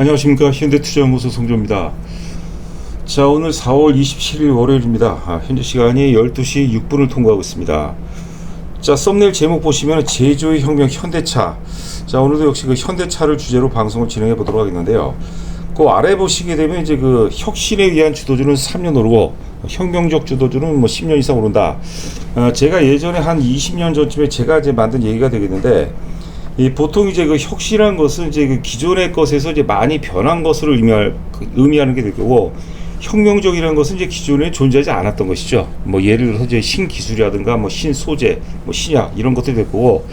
안녕하십니까. 현대투자연구소 송조입니다. 자, 오늘 4월 27일 월요일입니다. 현재 시간이 12시 6분을 통과하고 있습니다. 자, 썸네일 제목 보시면 제조의 혁명 현대차. 자, 오늘도 역시 그 현대차를 주제로 방송을 진행해 보도록 하겠는데요. 그 아래 보시게 되면 이제 그 혁신에 의한 주도주는 3년 오르고 혁명적 주도주는 뭐 10년 이상 오른다. 제가 예전에 한 20년 전쯤에 제가 이제 만든 얘기가 되겠는데, 보통 이제 그 혁신한 것은 이제 그 기존의 것에서 이제 많이 변한 것을 의미하는 게 될 거고, 혁명적이라는 것은 이제 기존에 존재하지 않았던 것이죠. 뭐 예를 들어서 이제 신기술이라든가 뭐 신소재, 뭐 신약 이런 것들이 될 거고,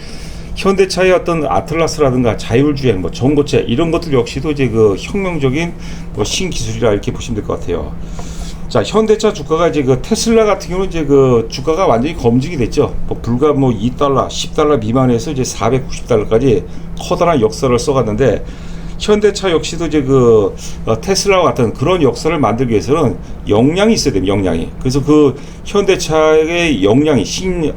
현대차의 어떤 아틀라스라든가 자율주행, 뭐 전고체 이런 것들 역시도 이제 그 혁명적인 뭐 신기술이라 이렇게 보시면 될 것 같아요. 자, 현대차 주가가 이제 그 테슬라 같은 경우는 이제 그 주가가 완전히 검증이 됐죠. 뭐 불과 뭐 2달러, 10달러 미만에서 이제 490달러까지 커다란 역사를 써갔는데, 현대차 역시도 이제 그 테슬라와 같은 그런 역사를 만들기 위해서는 역량이 있어야 됩니다. 역량이. 그래서 그 현대차의 역량이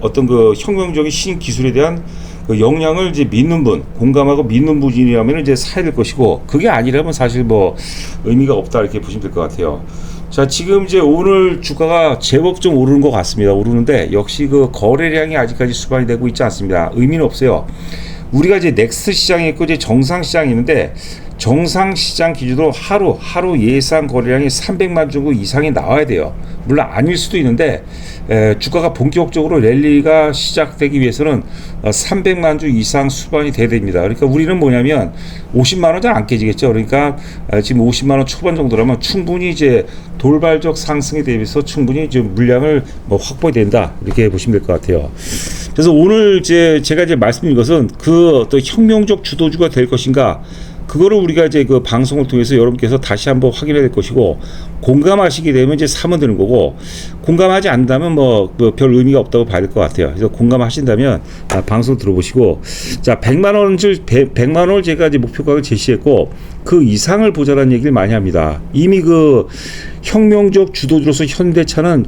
어떤 그 혁명적인 신기술에 대한 그 역량을 이제 믿는 분, 공감하고 믿는 분이라면 이제 사야 될 것이고, 그게 아니라면 사실 뭐 의미가 없다 이렇게 보시면 될 것 같아요. 자, 지금 이제 오늘 주가가 제법 좀 오르는 것 같습니다. 오르는데 역시 그 거래량이 아직까지 수반이 되고 있지 않습니다. 의미는 없어요. 우리가 이제 넥스트 시장이 있고 이제 정상 시장이 있는데, 정상 시장 기준으로 하루 예상 거래량이 300만 주 이상이 나와야 돼요. 물론 아닐 수도 있는데, 주가가 본격적으로 랠리가 시작되기 위해서는 300만 주 이상 수반이 돼야 됩니다. 그러니까 우리는 뭐냐면 50만 원 잘 안 깨지겠죠. 그러니까 지금 50만 원 초반 정도라면 충분히 이제 돌발적 상승에 대비해서 충분히 이제 물량을 뭐 확보해야 된다 이렇게 보시면 될 것 같아요. 그래서 오늘 제가 이제 말씀드린 것은 그 어떤 혁명적 주도주가 될 것인가, 그거를 우리가 이제 그 방송을 통해서 여러분께서 다시 한번 확인해야 될 것이고, 공감하시게 되면 이제 사면 되는 거고, 공감하지 않는다면 뭐 별 의미가 없다고 봐야 될 것 같아요. 그래서 공감하신다면 방송 들어보시고, 자, 100만 원을 제가 이제 목표가를 제시했고, 그 이상을 보자라는 얘기를 많이 합니다. 이미 그 혁명적 주도주로서 현대차는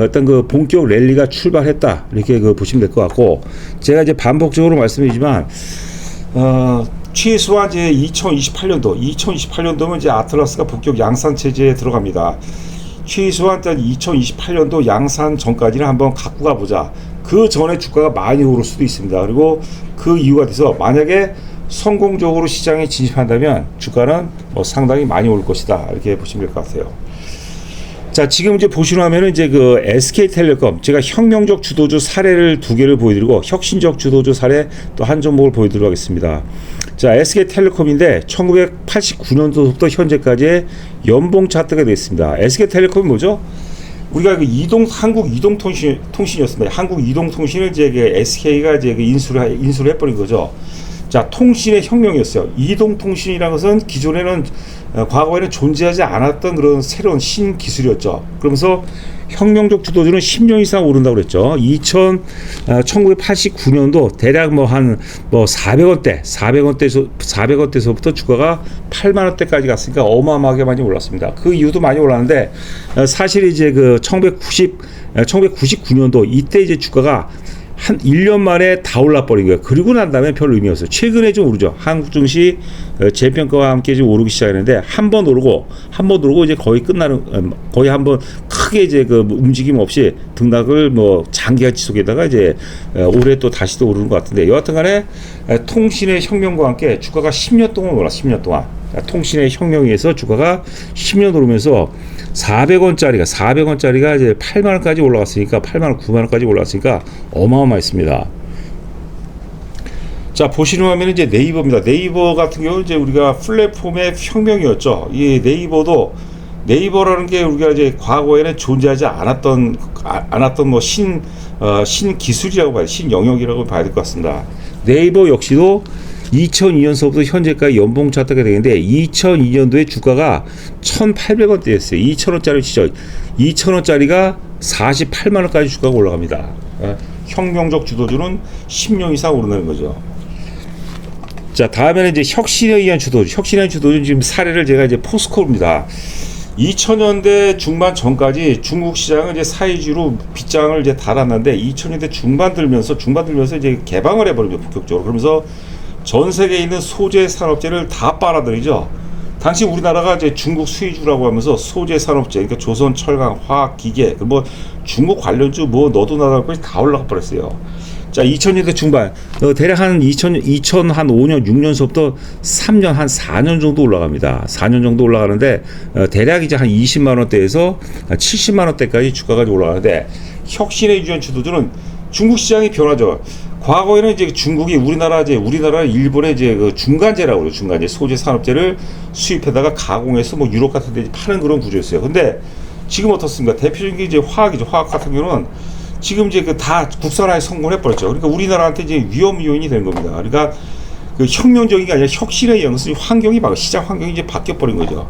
어떤 그 본격 랠리가 출발했다 이렇게 그 보시면 될 것 같고, 제가 이제 반복적으로 말씀드리지만 최소한 이제 2028년도면 이제 아틀라스가 본격 양산 체제에 들어갑니다. 최소한 2028년도 양산 전까지는 한번 갖고 가보자. 그 전에 주가가 많이 오를 수도 있습니다. 그리고 그 이유가 돼서 만약에 성공적으로 시장에 진입한다면 주가는 뭐 상당히 많이 오를 것이다 이렇게 보시면 될 것 같아요. 자, 지금 이제 보시는 화면은 이제 그 SK텔레콤, 제가 혁명적 주도주 사례를 2개를 보여드리고 혁신적 주도주 사례 또 한 종목을 보여드리도록 하겠습니다. 자, SK텔레콤인데 1989년도부터 현재까지의 연봉 차트가 되어 있습니다. SK텔레콤이 뭐죠? 우리가 그 한국 이동통신이었습니다. 한국 이동통신을 이제 그 SK가 이제 그 인수를 해버린 거죠. 자, 통신의 혁명이었어요. 이동통신이라는 것은 기존에는 과거에는 존재하지 않았던 그런 새로운 신기술이었죠. 그러면서 혁명적 주도주는 10년 이상 오른다고 그랬죠. 1989년도 대략 뭐 한 뭐 400원대에서부터 주가가 8만 원대까지 갔으니까 어마어마하게 많이 올랐습니다. 그 이유도 많이 올랐는데, 사실 이제 그 1999년도 이때 이제 주가가 한 1년 만에 다 올라버린 거예요. 그리고 난 다음에 별 의미 없어요. 최근에 좀 오르죠. 한국 증시 재평가와 함께 좀 오르기 시작했는데, 한 번 오르고 이제 거의 거의 한번 크게 이제 그 움직임 없이 등락을 뭐 장기화 지속에다가 이제 올해 또 다시 또 오르는 것 같은데, 여하튼 간에 통신의 혁명과 함께 주가가 10년 동안 올랐어요. 10년 동안. 통신의 혁명에 의해서 주가가 10년 오르면서 400원짜리가 이제 8만 원까지 올라갔으니까, 8만 원, 9만 원까지 올라갔으니까 어마어마했습니다. 자, 보시는 화면은 이제 네이버입니다. 네이버 같은 경우는 이제 우리가 플랫폼의 혁명이었죠. 이 네이버라는 게 우리가 이제 과거에는 존재하지 않았던 뭐 신기술이라고 봐야, 신영역이라고 봐야 될 것 같습니다. 네이버 역시도 2002년서부터 현재까지 연봉 차트가 되는데, 2002년도에 주가가 1,800원대였어요. 2,000원짜리 치죠. 2,000원짜리가 48만 원까지 주가가 올라갑니다. 혁명적 주도주는 10년 이상 오른다는 거죠. 자, 다음에는 이제 혁신에 의한 주도주 지금 사례를 제가 이제 포스코입니다. 2000년대 중반 전까지 중국 시장은 이제 사회주의로 빗장을 이제 달았는데 2000년대 중반 들면서 이제 개방을 해버립니다. 본격적으로. 그러면서 전 세계에 있는 소재 산업재를 다 빨아들이죠. 당시 우리나라가 이제 중국 수혜주라고 하면서 소재 산업재, 그러니까 조선, 철강, 화학, 기계, 뭐 중국 관련주 뭐 너도 나도 것이 다 올라가 버렸어요. 자, 2000년대 중반, 대략 한 2005년, 6년서부터 3년, 한 4년 정도 올라갑니다. 4년 정도 올라가는데, 대략 이제 한 20만원대에서 70만원대까지 주가가 올라가는데, 혁신의 유전 주도주는 중국 시장이 변하죠. 과거에는 이제 중국이 우리나라 일본의 이제 그 중간재라고 그래요. 중간재, 소재 산업재를 수입해다가 가공해서 뭐 유럽 같은 데 파는 그런 구조였어요. 근데 지금 어떻습니까? 대표적인 게 이제 화학이죠. 화학 같은 경우는 지금 이제 그 다 국산화에 성공을 해버렸죠. 그러니까 우리나라한테 이제 위험 요인이 된 겁니다. 그러니까 그 혁명적인 게 아니라 혁신의 영역이 환경이 시장 환경이 이제 바뀌어 버린 거죠.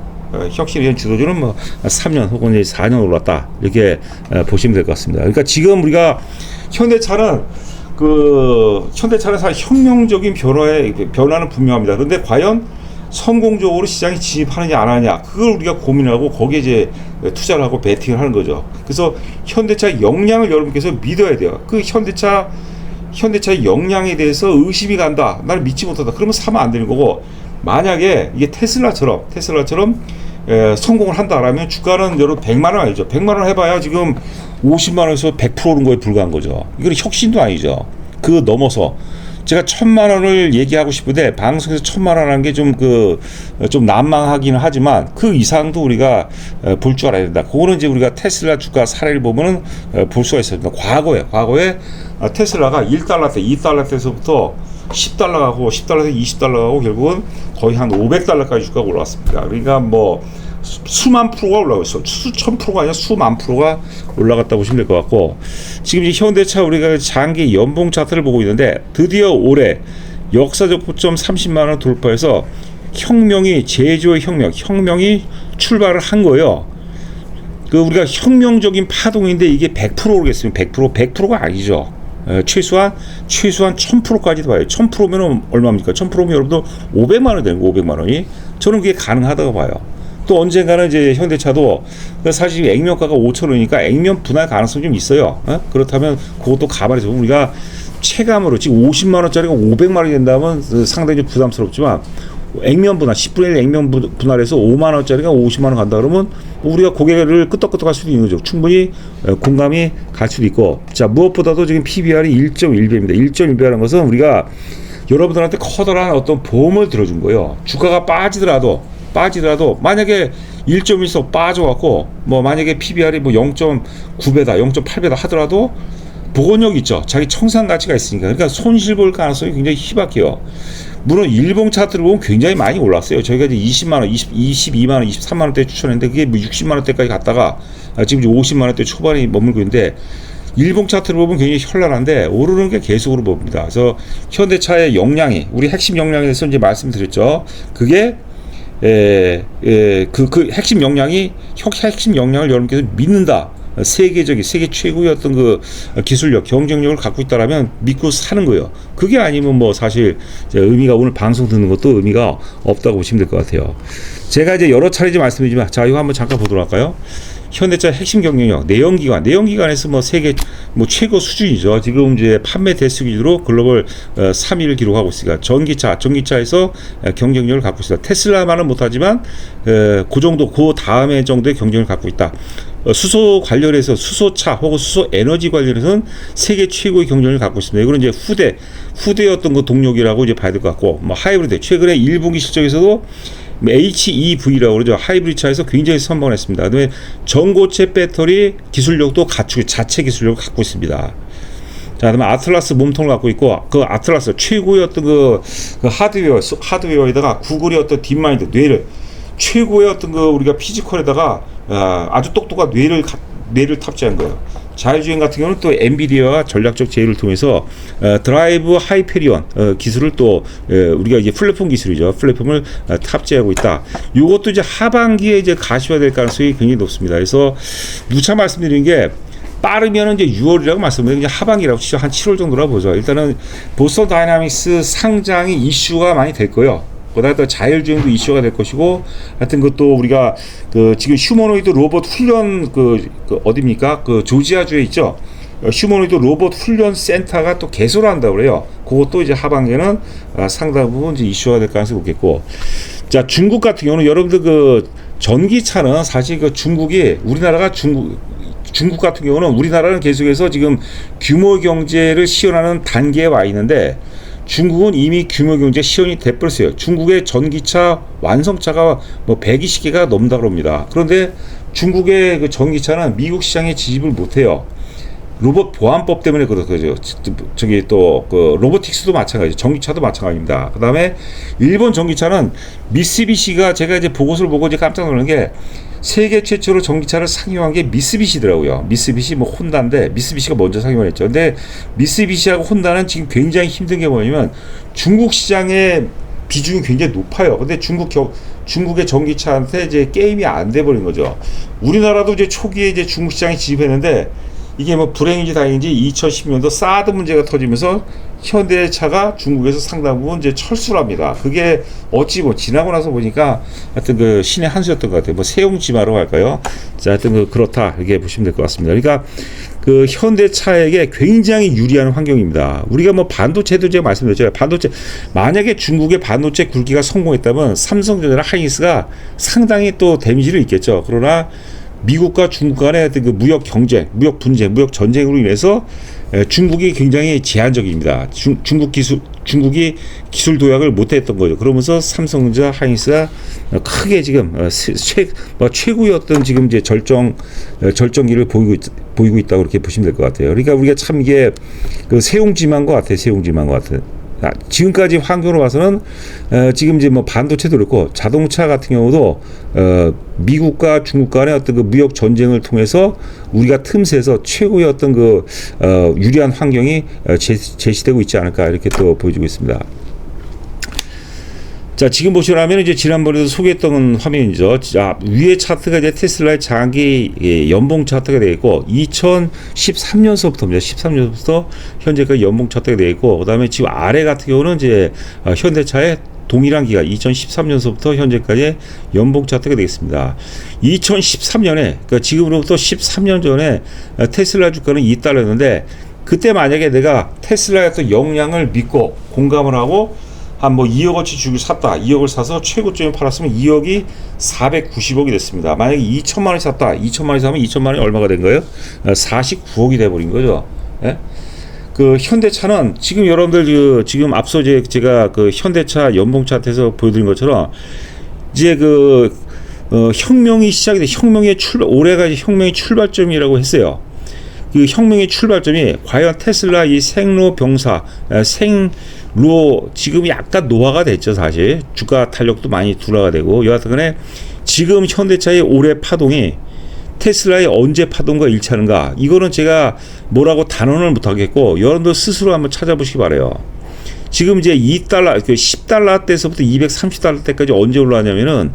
혁신에 대한 주도주는 뭐 3년 혹은 4년 올랐다 이렇게 보시면 될 것 같습니다. 그러니까 지금 우리가 현대차는 사실 혁명적인 변화는 분명합니다. 그런데 과연 성공적으로 시장에 진입하느냐 안 하느냐 그걸 우리가 고민하고 거기에 이제 투자를 하고 베팅을 하는 거죠. 그래서 현대차 역량을 여러분께서 믿어야 돼요. 그 현대차의 역량에 대해서 의심이 간다, 나를 믿지 못한다, 그러면 사면 안 되는 거고, 만약에 이게 테슬라처럼 성공을 한다라면 주가는 여러분 100만 원 아니죠. 100만 원 해봐야 지금 50만 원에서 100% 오른 거에 불과한 거죠. 이건 혁신도 아니죠. 그 넘어서 제가 1000만 원을 얘기하고 싶은데 방송에서 1000만 원 하는 게 좀 난망하기는 하지만 그 이상도 우리가 볼 줄 알아야 된다. 그거는 이제 우리가 테슬라 주가 사례를 보면은 볼 수가 있습니다. 과거에 테슬라가 1달러 때, 2달러 때서부터 10달러 가고 10달러에서 20달러 가고 결국은 거의 한 500달러까지 주가가 올라왔습니다. 그러니까 뭐 수만 프로가 올라갔어요. 수천 프로가 아니라 수만 프로가 올라갔다고 보시면 될 것 같고, 지금 이 현대차 우리가 장기 연봉 차트를 보고 있는데 드디어 올해 역사적 고점 30만 원 돌파해서 제조의 혁명이 출발을 한 거예요. 우리가 혁명적인 파동인데 이게 100% 오르겠습니다. 100%가 아니죠. 최소한 1000%까지도 봐요. 1000%면 얼마입니까? 1000%면 여러분들 500만 원 되는 거, 500만 원이. 저는 그게 가능하다고 봐요. 또 언젠가는 이제 현대차도 사실 액면가가 5,000원이니까 액면 분할 가능성이 좀 있어요. 그렇다면 그것도 감안해서 우리가 체감으로 지금 50만 원짜리가 500만 원이 된다면 상당히 좀 부담스럽지만, 액면 분할 10분의 1 액면 분할해서 5만 원짜리가 50만 원 간다 그러면 우리가 고개를 끄덕끄덕할 수도 있는 거죠. 충분히 공감이 갈 수도 있고. 자, 무엇보다도 지금 PBR이 1.1배입니다. 1.1배라는 것은 우리가 여러분들한테 커다란 어떤 보험을 들어준 거예요. 주가가 빠지더라도 만약에 1.1서 빠져갖고 뭐 만약에 PBR이 뭐 0.9배다 0.8배다 하더라도 복원력 있죠. 자기 청산 가치가 있으니까. 그러니까 손실 볼 가능성이 굉장히 희박해요. 물론 일봉 차트를 보면 굉장히 많이 올랐어요. 저희가 이제 20만원, 22만원, 23만원대 추천했는데 그게 뭐 60만원대까지 갔다가 지금 이제 50만원대 초반에 머물고 있는데, 일봉 차트를 보면 굉장히 현란한데 오르는 게 계속으로 봅니다. 그래서 현대차의 역량이, 우리 핵심 역량에 대해서 이제 말씀드렸죠. 그게 핵심 역량을 여러분께서 믿는다. 세계 최고의 어떤 그 기술력, 경쟁력을 갖고 있다라면 믿고 사는 거예요. 그게 아니면 뭐 사실 의미가, 오늘 방송 듣는 것도 의미가 없다고 보시면 될 것 같아요. 제가 이제 여러 차례 말씀드리지만, 자, 이거 한번 잠깐 보도록 할까요? 현대차 핵심 경쟁력, 내연기관에서 뭐 세계 뭐 최고 수준이죠. 지금 이제 판매 대수 기준으로 글로벌 3위를 기록하고 있으니까 전기차에서 경쟁력을 갖고 있습니다. 테슬라만은 못하지만 그 정도, 그 다음에 정도의 경쟁력을 갖고 있다. 수소 관련해서, 수소차 혹은 수소 에너지 관련해서는 세계 최고의 경쟁력을 갖고 있습니다. 이거는 이제 후대의 어떤 그 동력이라고 이제 봐야 될 것 같고, 뭐 하이브리드, 최근에 1분기 실적에서도 HEV라고 그러죠. 하이브리드 차에서 굉장히 선방을 했습니다. 그다음에 전고체 배터리 기술력도 갖추고 자체 기술력을 갖고 있습니다. 자, 그다음에 아틀라스 몸통을 갖고 있고, 그 아틀라스 최고의 어떤 그 하드웨어에다가 구글의 어떤 딥마인드, 뇌를, 최고의 어떤 그 우리가 피지컬에다가 아주 똑똑한 뇌를 탑재한 거예요. 자율주행 같은 경우는 또 엔비디아와 전략적 제휴를 통해서 드라이브 하이페리온 기술을 또 우리가 이제 플랫폼 기술이죠. 플랫폼을 탑재하고 있다. 이것도 이제 하반기에 이제 가시화될 가능성이 굉장히 높습니다. 그래서 누차 말씀드리는 게, 빠르면 이제 6월이라고 말씀드리면 이제 하반기라고 치죠. 한 7월 정도라고 보죠. 일단은 보스턴 다이나믹스 상장이 이슈가 많이 될 거예요. 그다음에 또 자율주행도 이슈가 될 것이고, 하여튼 그것도 우리가 지금 휴머노이드 로봇 훈련 어디입니까? 조지아주에 있죠. 휴머노이드 로봇 훈련 센터가 또 개소를 한다고 그래요. 그것도 이제 하반기에는 상당 부분 이제 이슈가 될 가능성이 높겠고. 자, 중국 같은 경우는 여러분들 그 전기차는 사실 그 중국이 우리나라가 중국 같은 경우는 우리나라는 계속해서 지금 규모 경제를 시연하는 단계에 와 있는데 중국은 이미 규모 경제 시연이 돼버렸어요. 중국의 전기차 완성차가 뭐 120개가 넘는다고 합니다. 그런데 중국의 그 전기차는 미국 시장에 진입을 못해요. 로봇 보안법 때문에 그렇죠. 저기 또 그 로보틱스도 마찬가지, 전기차도 마찬가지입니다. 그다음에 일본 전기차는 미쓰비시가 제가 이제 보고서를 보고 이제 깜짝 놀란 게 세계 최초로 전기차를 상용한 게 미쓰비시더라고요. 미쓰비시 뭐 혼다인데 미쓰비시가 먼저 상용을 했죠. 근데 미쓰비시하고 혼다는 지금 굉장히 힘든 게 뭐냐면 중국 시장의 비중이 굉장히 높아요. 근데 중국의 전기차한테 이제 게임이 안 돼 버린 거죠. 우리나라도 이제 초기에 이제 중국 시장에 진입했는데 이게 뭐 불행인지 다행인지 2010년도 사드 문제가 터지면서 현대차가 중국에서 상당 부분 이제 철수를 합니다. 그게 어찌 뭐 지나고 나서 보니까 하여튼 그 신의 한 수였던 것 같아요. 뭐 세용지마라고 할까요? 자, 하여튼 그렇다 이렇게 보시면 될 것 같습니다. 그러니까 그 현대차에게 굉장히 유리한 환경입니다. 우리가 뭐 반도체도 제가 말씀드렸잖아요. 반도체 만약에 중국의 반도체 굵기가 성공했다면 삼성전자나 하이닉스가 상당히 또 데미지를 입겠죠. 그러나 미국과 중국 간의 그 무역 경쟁, 무역 분쟁, 무역 전쟁으로 인해서 중국이 굉장히 제한적입니다. 중국이 기술 도약을 못했던 거죠. 그러면서 삼성전자, 하이닉스가 크게 지금 최고였던 지금 이제 절정기를 보이고 있다고 그렇게 보시면 될 것 같아요. 그러니까 우리가 참 이게 그 세용지만 것 같아요. 세용지만 것 같아요. 지금까지 환경으로 봐서는 지금 이제 뭐 반도체도 그렇고 자동차 같은 경우도 미국과 중국 간의 어떤 그 무역 전쟁을 통해서 우리가 틈새에서 최고의 어떤 그 유리한 환경이 제시되고 있지 않을까 이렇게 또 보여주고 있습니다. 자, 지금 보시면 이제 지난번에도 소개했던 화면이죠. 자, 위에 차트가 이제 테슬라의 장기 연봉 차트가 되어 있고 2013년서부터입니다. 13년부터 현재까지 연봉 차트가 되어 있고 그다음에 지금 아래 같은 경우는 이제 현대차의 동일한 기간 2013년서부터 현재까지 연봉 차트가 되겠습니다. 2013년에 그러니까 지금으로부터 13년 전에 테슬라 주가는 $2였는데 그때 만약에 내가 테슬라의 어떤 역량을 믿고 공감을 하고 한 뭐 2억어치 주고 샀다. 2억을 사서 최고점에 팔았으면 2억이 490억이 됐습니다. 만약에 2천만 원이 샀다. 2천만 원이 사면 2천만 원이 얼마가 된 거예요? 49억이 돼 버린 거죠. 예? 그 현대차는 지금 여러분들 지금 앞서 제가 그 현대차 연봉 차트에서 보여드린 것처럼 이제 혁명이 시작이 돼. 올해가 혁명의 출발점이라고 했어요. 그 혁명의 출발점이 과연 테슬라 이 생로 병사 생로 지금 약간 노화가 됐죠. 사실 주가 탄력도 많이 둔화가 되고 여하튼간에 지금 현대차의 올해 파동이 테슬라의 언제 파동과 일치하는가 이거는 제가 뭐라고 단언을 못하겠고 여러분들 스스로 한번 찾아보시기 바라요. 지금 이제 $2 $10 때서부터 $230 때까지 언제 올라왔냐면은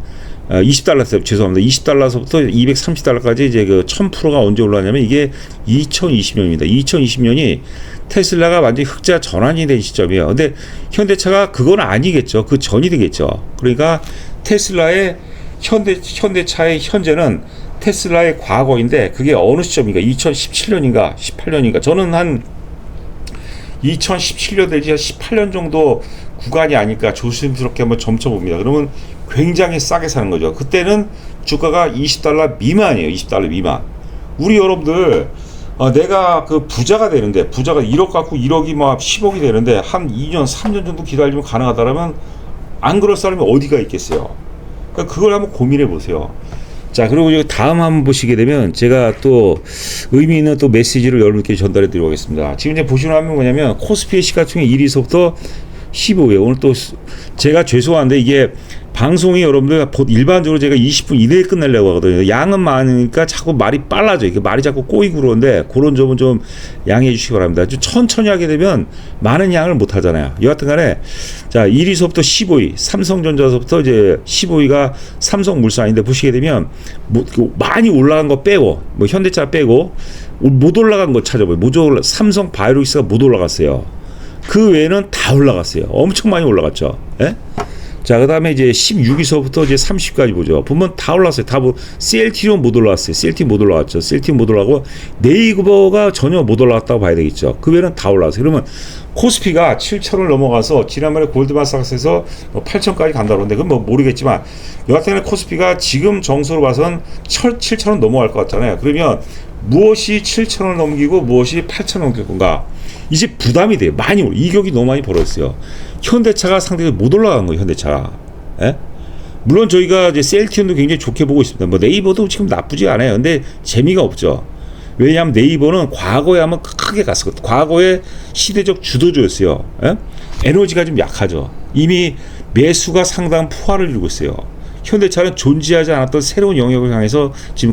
20달러 죄송합니다. 20달러서부터 230달러까지 이제 그 1000%가 언제 올라왔냐면 이게 2020년입니다. 2020년이 테슬라가 완전히 흑자 전환이 된 시점이에요. 근데 현대차가 그건 아니겠죠. 그 전이 되겠죠. 그러니까 테슬라의 현대차의 현재는 테슬라의 과거인데 그게 어느 시점인가? 2017년인가? 18년인가? 저는 한 2017년 내지 18년 정도 구간이 아닐까 조심스럽게 한번 점쳐봅니다. 그러면 굉장히 싸게 사는 거죠. 그때는 주가가 $20 미만이에요. $20 미만. 우리 여러분들 내가 그 부자가 되는데 부자가 1억 갖고 1억이 막 10억이 되는데 한 2년 3년 정도 기다리면 가능하다라면 안 그럴 사람이 어디가 있겠어요. 그러니까 그걸 한번 고민해 보세요. 자, 그리고 다음 한번 보시게 되면 제가 또 의미 있는 또 메시지를 여러분께 전달해 드리도록 하겠습니다. 지금 이제 보시는 화면 뭐냐면 코스피의 시가총액 1위서부터 15위에 오늘 또 제가 죄송한데 이게 방송이 여러분들 일반적으로 제가 20분 이내에 끝내려고 하거든요. 양은 많으니까 자꾸 말이 빨라져요. 이게 말이 자꾸 꼬이고 그러는데 그런 점은 좀 양해해 주시기 바랍니다. 좀 천천히 하게 되면 많은 양을 못 하잖아요. 여하튼 간에 자, 1위서부터 15위, 삼성전자서부터 이제 15위가 삼성물산인데 보시게 되면 많이 올라간 거 빼고 뭐 현대차 빼고 못 올라간 거 찾아봐요. 삼성 바이오로직스가 못 올라갔어요. 그 외에는 다 올라갔어요. 엄청 많이 올라갔죠. 예? 자, 그 다음에 이제 16위서부터 이제 30까지 보죠. 보면 다 올랐어요. 다 뭐, CLT는 못 올라왔어요. CLT 못 올라왔죠. CLT 못 올라가고, 네이버가 전혀 못 올라왔다고 봐야 되겠죠. 그 외에는 다 올라왔어요. 그러면 코스피가 7,000을 넘어가서 지난번에 골드만삭스에서 8,000까지 간다고 그러는데, 그건 뭐 모르겠지만, 여하튼에 코스피가 지금 정서로 봐선 7,000원 넘어갈 것 같잖아요. 그러면 무엇이 7,000원 넘기고 무엇이 8,000원 넘길 건가? 이제 부담이 돼요. 많이 이격이 너무 많이 벌어졌어요. 현대차가 상대적으로 못 올라간 거예요. 현대차가. 예? 물론 저희가 이제 셀티온도 굉장히 좋게 보고 있습니다. 뭐 네이버도 지금 나쁘지 않아요. 근데 재미가 없죠. 왜냐하면 네이버는 과거에 한번 크게 갔었거든요. 과거에 시대적 주도주였어요. 예? 에너지가 좀 약하죠. 이미 매수가 상당한 포화를 이루고 있어요. 현대차는 존재하지 않았던 새로운 영역을 향해서 지금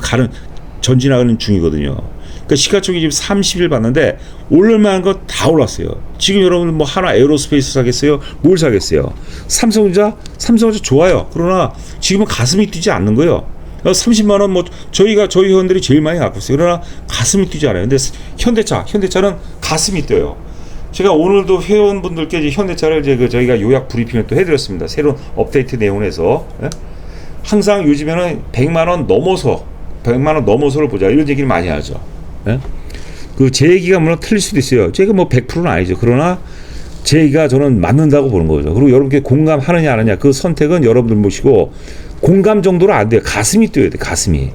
전진하는 중이거든요. 그러니까 시가총액이 지금 30일 봤는데 올릴만한 거 다 올랐어요. 지금 여러분 뭐 하나 에어로스페이스 사겠어요? 뭘 사겠어요? 삼성전자 좋아요. 그러나 지금은 가슴이 뛰지 않는 거예요. 30만 원 뭐 저희 회원들이 제일 많이 갖고 있어요. 그러나 가슴이 뛰지 않아요. 근데 현대차는 가슴이 뛰어요. 제가 오늘도 회원분들께 이제 현대차를 이제 저희가 요약 브리핑을 또 해드렸습니다. 새로운 업데이트 내용을 해서. 예? 항상 요즘에는 100만 원 넘어서를 보자 이런 얘기를 많이 하죠. 예? 제 얘기가 물론 틀릴 수도 있어요. 제가 뭐 100%는 아니죠. 그러나 제 얘기가 저는 맞는다고 보는 거죠. 그리고 여러분께 공감하느냐 안 하느냐 그 선택은 여러분들 모시고 공감 정도로 안 돼요. 가슴이 뛰어야 돼. 가슴이.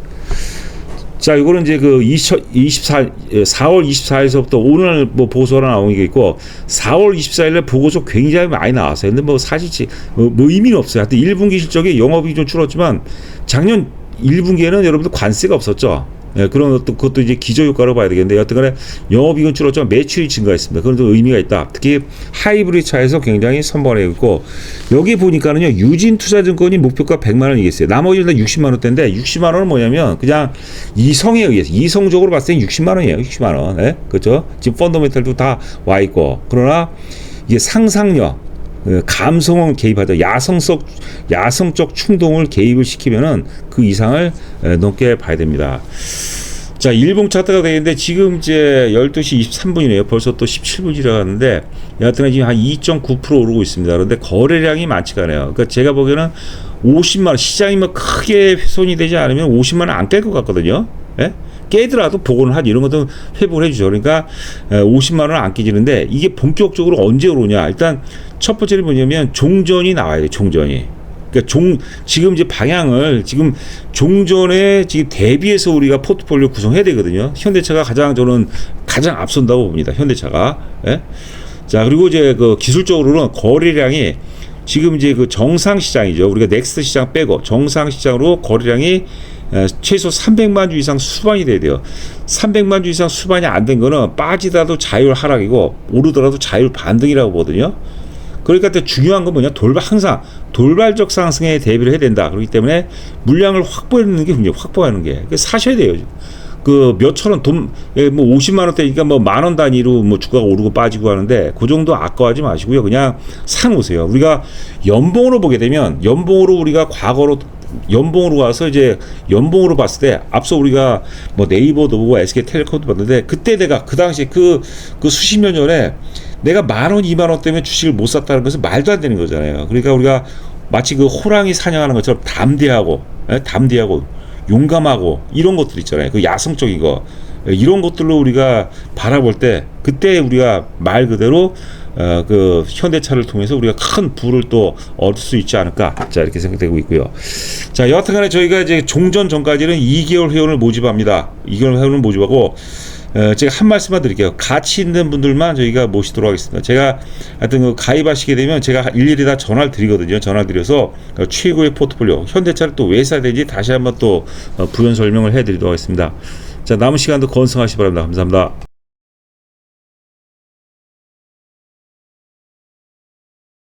자, 이거는 이제 4월 24일서부터 오늘 뭐 보고서가 나온 게 있고 4월 24일에 보고서 굉장히 많이 나왔어요. 근데 뭐 사실 뭐 의미는 없어요. 하여튼 1분기 실적이 영업이익이 좀 줄었지만 작년 1분기에는 여러분들 관세가 없었죠. 예, 그것도 이제 기저효과로 봐야 되겠는데 여튼간에 영업이익은 줄었지만 매출이 증가했습니다. 그런 좀 의미가 있다. 특히 하이브리드 차에서 굉장히 선방하고 있고 여기 보니까는요 유진투자증권이 목표가 100만 원이겠어요. 나머지는 다 60만 원대인데 60만 원은 뭐냐면 그냥 이성에 의해서 이성적으로 봤을 때 60만 원이에요. 60만 원. 예? 그렇죠? 지금 펀더멘털도 다 와 있고 그러나 이게 상상력 감성을 개입하자 야성적 충동을 개입을 시키면은 그 이상을 넘게 봐야 됩니다. 자, 일봉 차트가 되는데 지금 이제 12시 23분이네요. 벌써 또 17분 지나갔는데 여하튼 지금 한 2.9% 오르고 있습니다. 그런데 거래량이 많지가 않아요. 그러니까 제가 보기에는 50만 원 시장이 뭐 크게 훼손이 되지 않으면 50만 원 안 깰 것 같거든요. 예? 깨더라도 복원을 하지 이런 것도 회복을 해주죠. 그러니까 50만 원은 안 깨지는데 이게 본격적으로 언제 오르냐. 일단 첫 번째는 뭐냐면 종전이 나와야 돼요. 종전이. 그러니까 지금 이제 방향을 지금 종전에 지금 대비해서 우리가 포트폴리오 구성해야 되거든요. 현대차가 저는 가장 앞선다고 봅니다. 현대차가. 예? 자, 그리고 이제 기술적으로는 거래량이 지금 이제 정상 시장이죠. 우리가 넥스트 시장 빼고 정상 시장으로 거래량이 최소 300만 주 이상 수반이 돼야 돼요. 300만 주 이상 수반이 안 된 거는 빠지더라도 자율 하락이고 오르더라도 자율 반등이라고 보거든요. 그러니까 중요한 건 뭐냐? 항상 돌발적 상승에 대비를 해야 된다. 그렇기 때문에 물량을 확보하는 게 굉장히 확보하는 게 사셔야 돼요. 몇천 원 뭐 50만 원대니까 뭐 만 원 단위로 뭐 주가가 오르고 빠지고 하는데 그 정도 아까워하지 마시고요. 그냥 사놓으세요. 우리가 연봉으로 보게 되면 우리가 과거로 연봉으로 가서 이제 연봉으로 봤을 때 앞서 우리가 뭐 네이버도 보고 SK텔레콤도 봤는데 그때 내가 그 당시 그 수십 년 전에 내가 10,000원, 20,000원 때문에 주식을 못 샀다는 것은 말도 안 되는 거잖아요. 그러니까 우리가 마치 호랑이 사냥하는 것처럼 담대하고 용감하고 이런 것들 있잖아요. 야성적인 거 이런 것들로 우리가 바라볼 때 그때 우리가 말 그대로 현대차를 통해서 우리가 큰 부를 또 얻을 수 있지 않을까. 자, 이렇게 생각되고 있고요. 자, 여하튼간에 저희가 이제 종전 전까지는 2개월 회원을 모집합니다. 2개월 회원을 모집하고 제가 한 말씀만 드릴게요. 가치 있는 분들만 저희가 모시도록 하겠습니다. 제가 하여튼 가입하시게 되면 제가 일일이 다 전화를 드리거든요. 전화를 드려서 최고의 포트폴리오 현대차를 또 왜 사야 되는지 다시 한번 또 부연 설명을 해드리도록 하겠습니다. 자, 남은 시간도 건승하시기 바랍니다. 감사합니다.